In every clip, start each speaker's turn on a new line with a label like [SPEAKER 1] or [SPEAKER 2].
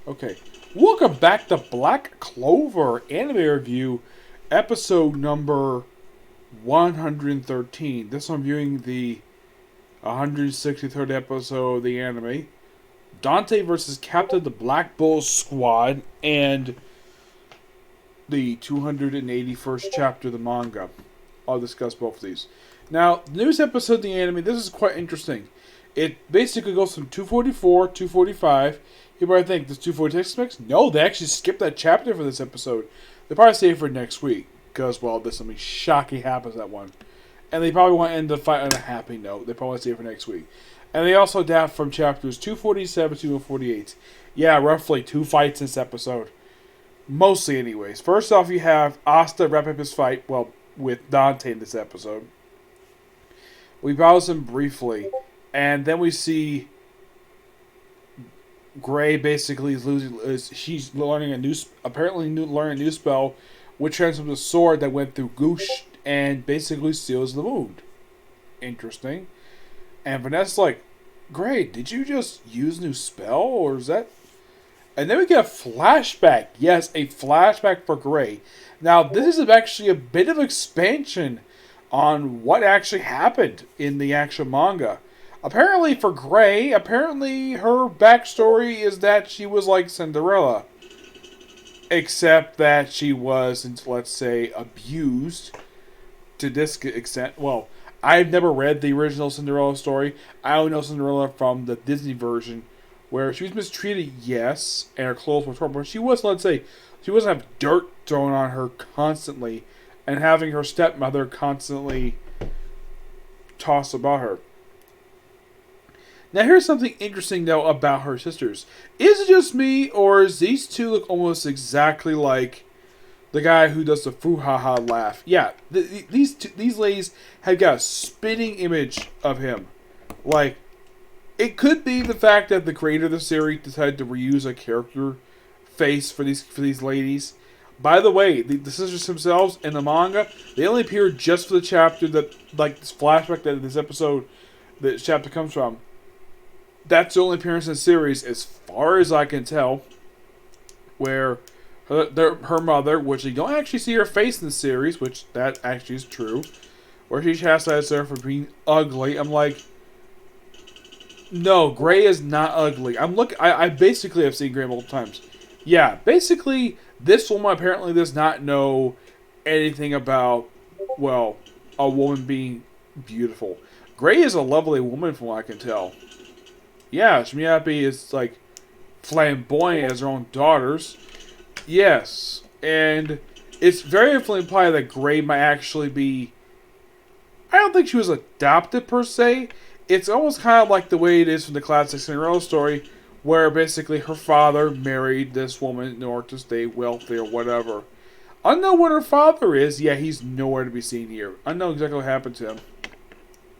[SPEAKER 1] Okay. Welcome back to Black Clover Anime Review, episode number 113. This I'm viewing the 163rd episode of the anime. Dante versus Captain of the Black Bull Squad and the 281st chapter of the manga. I'll discuss both of these. Now, the newest episode of the anime, this is quite interesting. It basically goes from 244, 245. You probably think, does 246 mix? No, they actually skipped that chapter for this episode. They probably save it for next week. Because, well, there's something shocking happens that one. And they probably want to end the fight on a happy note. They probably save it for next week. And they also adapt from chapters 247 to 248. Yeah, roughly 2 fights in this episode. Mostly, anyways. First off, you have Asta wrap up his fight, well, with Dante in this episode. We browse him briefly. And then we see Gray basically she's learning learning a new spell, which transforms a sword that went through Goosh and basically seals the wound. Interesting. And Vanessa's like, Gray, did you just use a new spell, or is that? And then we get a flashback. Yes, a flashback for Gray. Now, this is actually a bit of expansion on what actually happened in the actual manga. Apparently for Gray, her backstory is that she was like Cinderella. Except that she was, let's say, abused to this extent. Well, I've never read the original Cinderella story. I only know Cinderella from the Disney version, where she was mistreated, yes, and her clothes were torn, but she was, let's say, she wasn't have dirt thrown on her constantly, and having her stepmother constantly toss about her. Now, here's something interesting, though, about her sisters. Is it just me, or is these two look almost exactly like the guy who does the foo-ha-ha laugh? Yeah, these ladies have got a spitting image of him. Like, it could be the fact that the creator of the series decided to reuse a character face for these ladies. By the way, the sisters themselves in the manga, they only appear just for the chapter that, like, this flashback that this chapter comes from. That's the only appearance in the series, as far as I can tell, where her mother, which you don't actually see her face in the series, which that actually is true, where she chastises her for being ugly. I'm like, no, Gray is not ugly. I basically have seen Gray multiple times. Yeah, basically, this woman apparently does not know anything about, well, a woman being beautiful. Gray is a lovely woman from what I can tell. Yeah, Shmiyapi is, like, flamboyant as her own daughters. Yes, and it's very implied that Gray might actually be... I don't think she was adopted, per se. It's almost kind of like the way it is from the classic Cinderella story, where basically her father married this woman in order to stay wealthy or whatever. Unknown what her father is, yeah, he's nowhere to be seen here. Unknown exactly what happened to him.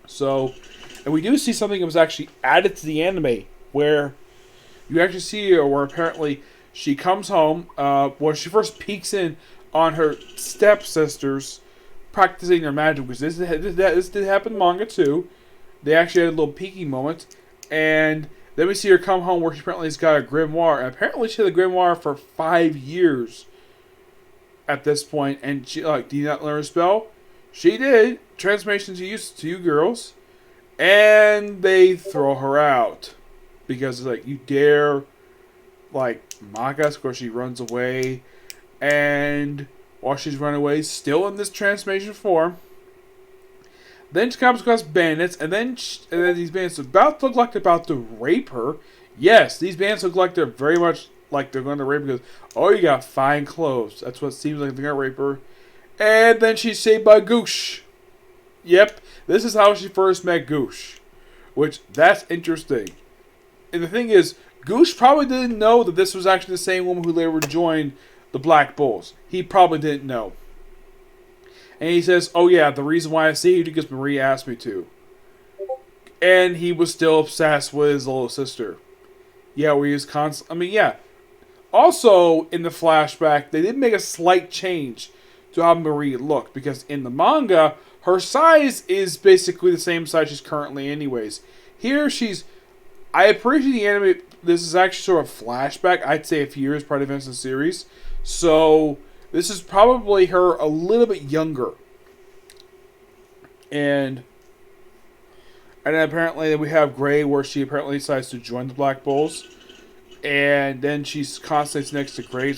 [SPEAKER 1] So... And we do see something that was actually added to the anime, where you actually see her where apparently she comes home, where she first peeks in on her stepsisters practicing their magic, because this did happen in manga too. They actually had a little peeking moment, and then we see her come home where she apparently has got a grimoire, and apparently she had a grimoire for 5 years at this point, and she, like, did you not learn a spell? She did. Transformation to you girls. And they throw her out. Because it's like, you dare, like, mock us, of course she runs away. And while she's running away, still in this transformation form, then she comes across bandits, and then these bandits are about to look like they're about to rape her. Yes, these bandits look like they're very much like they're going to rape her because, oh, you got fine clothes. That's what it seems like they're going to rape her. And then she's saved by Goosh. Yep, this is how she first met Goosh. Which, that's interesting. And the thing is, Goosh probably didn't know that this was actually the same woman who later joined the Black Bulls. He probably didn't know. And he says, oh yeah, the reason why I saved you is because Marie asked me to. And he was still obsessed with his little sister. Yeah, where he was constant. I mean, yeah. Also, in the flashback, they did make a slight change to how Marie looked. Because in the manga, her size is basically the same size she's currently anyways. Here, she's I appreciate the anime. This is actually sort of flashback. I'd say a few years prior to events in the series. So this is probably her a little bit younger. And then apparently we have Gray, where she apparently decides to join the Black Bulls. And then she's constantly next to Gray.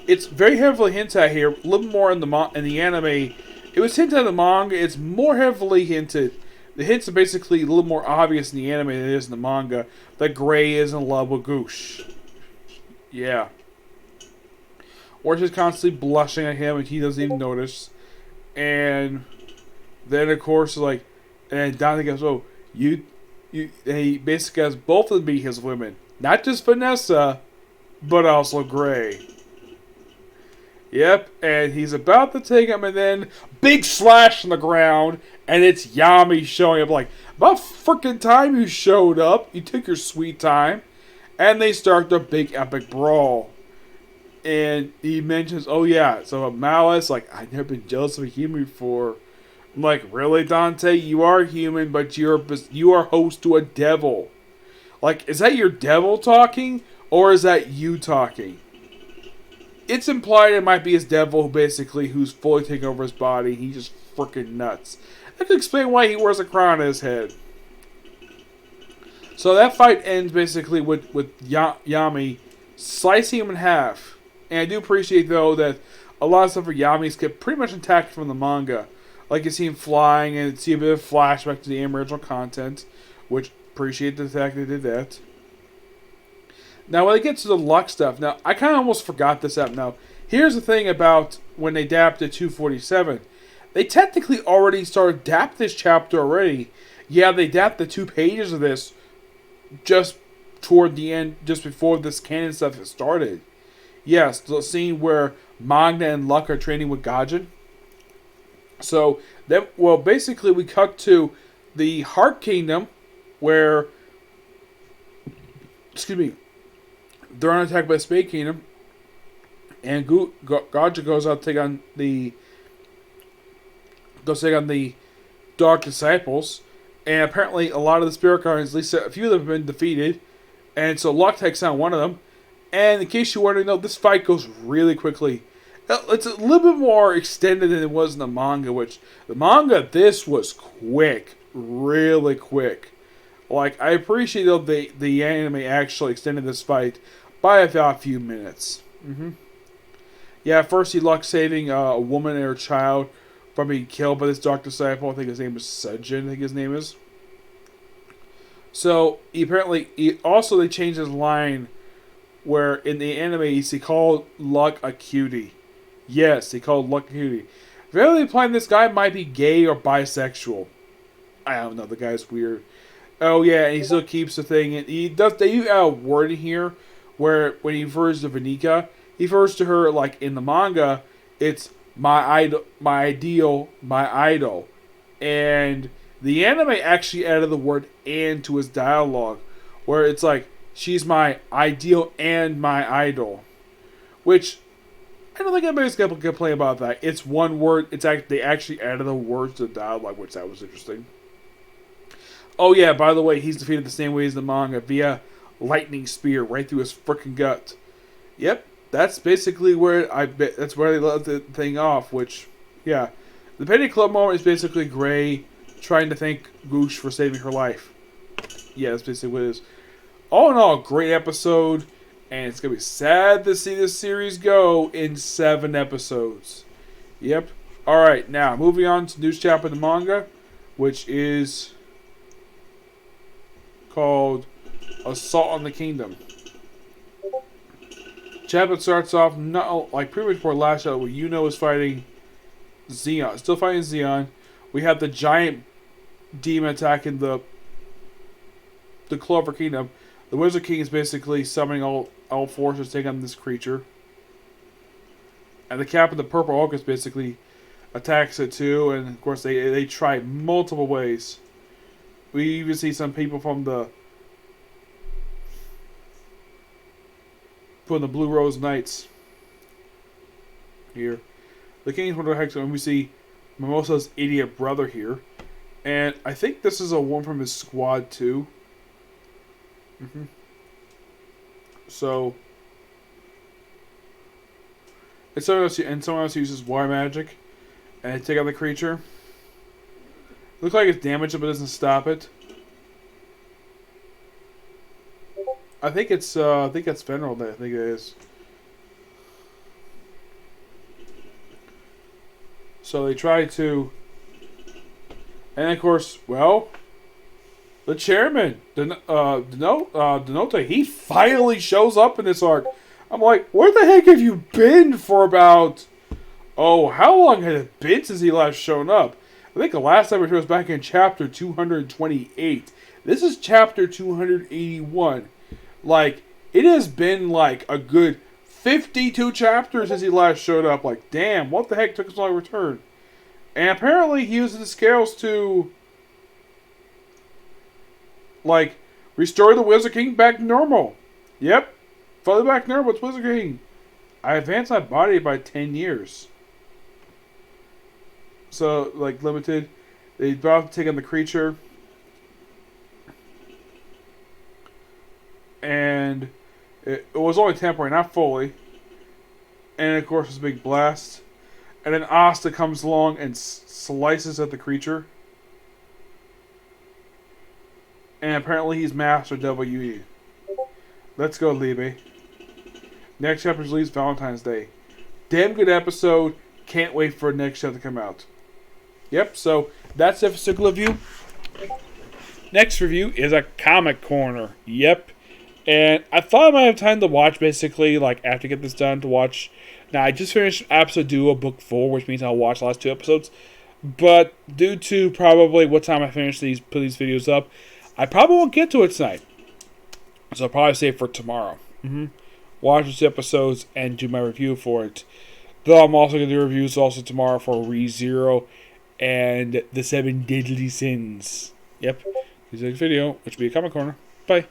[SPEAKER 1] It's very heavily hinted at here. A little more in the anime. It was hinted at in the manga. It's more heavily hinted. The hints are basically a little more obvious in the anime than it is in the manga. That Gray is in love with Goosh. Yeah. Or she's constantly blushing at him and he doesn't even notice. And then, of course, and Dante goes, "Oh, you," and he basically has both of them be his women. Not just Vanessa, but also Gray. Yep, and he's about to take him, and then big slash on the ground, and it's Yami showing up about freaking time you showed up. You took your sweet time. And they start their big epic brawl. And he mentions, oh yeah, so Malice, I've never been jealous of a human before. I'm like, really, Dante? You are human, but you are host to a devil. Is that your devil talking, or is that you talking? It's implied it might be his devil, who's fully taking over his body. He's just freaking nuts. That could explain why he wears a crown on his head. So that fight ends basically with Yami slicing him in half. And I do appreciate, though, that a lot of stuff for Yami's kept pretty much intact from the manga. You see him flying, and see a bit of flashback to the original content, which appreciate the fact they did that. Now, when they get to the luck stuff, now, I kind of almost forgot this up. Now, here's the thing about when they adapted 247. They technically already started adapt this chapter already. Yeah, they adapted the 2 pages of this just toward the end, just before this canon stuff has started. Yes, the scene where Magna and Luck are training with Gaijin. So, basically we cut to the Heart Kingdom, where, they're on attack by the Spade Kingdom, and Gaijin goes out to take on the Dark Disciples, and apparently a lot of the Spirit Guardians, at least a few of them, have been defeated, and so Luck takes on one of them. And in case you're wondering, this fight goes really quickly. It's a little bit more extended than it was in the manga, which the manga, this was quick, really quick. I appreciate the anime actually extended this fight by about a few minutes. Yeah, first he Luck saving a woman and her child from being killed by this Dark Disciple. I think his name is Sejin, So, they changed his line, where in the anime he called Luck a cutie. Yes, he called Luck a cutie. Really implying this guy might be gay or bisexual. I don't know, the guy's weird. Oh yeah, and he still keeps the thing, and they use a word in here, where when he refers to Vanika, he refers to her, in the manga, it's my idol, my ideal, my idol. And the anime actually added the word "and" to his dialogue, where it's she's my ideal and my idol. Which, I don't think anybody's going to complain about that. It's one word. They actually added the words to the dialogue, which that was interesting. Oh yeah, by the way, he's defeated the same way as the manga, via lightning spear right through his freaking gut. Yep, that's basically where that's where they let the thing off, which, yeah. The Penny Club moment is basically Gray trying to thank Goosh for saving her life. Yeah, that's basically what it is. All in all, great episode, and it's going to be sad to see this series go in 7 episodes. Yep. Alright, now, moving on to the news chapter of the manga, which is called Assault on the Kingdom. Chapter starts off not like pretty much before last show, where Yuno is fighting Zeon. Still fighting Zeon. We have the giant demon attacking the Clover Kingdom. The Wizard King is basically summoning all forces to take on this creature. And the Captain of the Purple Orchis basically attacks it too, and of course they try multiple ways. We even see some people from the Blue Rose Knights here. The King's Wonder Hex, and we see Mimosa's idiot brother here. And I think this is a one from his squad too. Mm-hmm. So, someone else uses water magic, and they take out the creature. Looks like it's damaged, but it doesn't stop it. I think that's Fenrir. I think it is. So they try to, and of course, well, the chairman, Dante, he finally shows up in this arc. I'm like, where the heck have you been for about? Oh, how long had it been since he last shown up? I think the last time he was back in chapter 228. This is chapter 281. Like, it has been like a good 52 chapters since he last showed up. Like, damn, what the heck took so long to return? And apparently he uses the scales to, like, restore the Wizard King back to normal. Yep, fully back to normal. It's Wizard King. I advanced my body by 10 years. So, like, limited. They about to take on the creature. And it was only temporary, not fully. And, of course, it's a big blast. And then Asta comes along and slices at the creature. And apparently he's Master WE. Let's go, Liebe. Next chapter released Valentine's Day. Damn good episode. Can't wait for the next chapter to come out. Yep, so that's the physical review. Next review is a comic corner. Yep. And I thought I might have time to watch, basically, like, after I get this done, to watch. Now, I just finished episode 2 of book 4, which means I'll watch the last 2 episodes. But due to probably what time I finish put these videos up, I probably won't get to it tonight. So I'll probably save it for tomorrow. Watch these episodes and do my review for it. Though I'm also going to do reviews also tomorrow for ReZero and the 7 Deadly Sins. Yep. This is the next video, which will be a comic corner. Bye.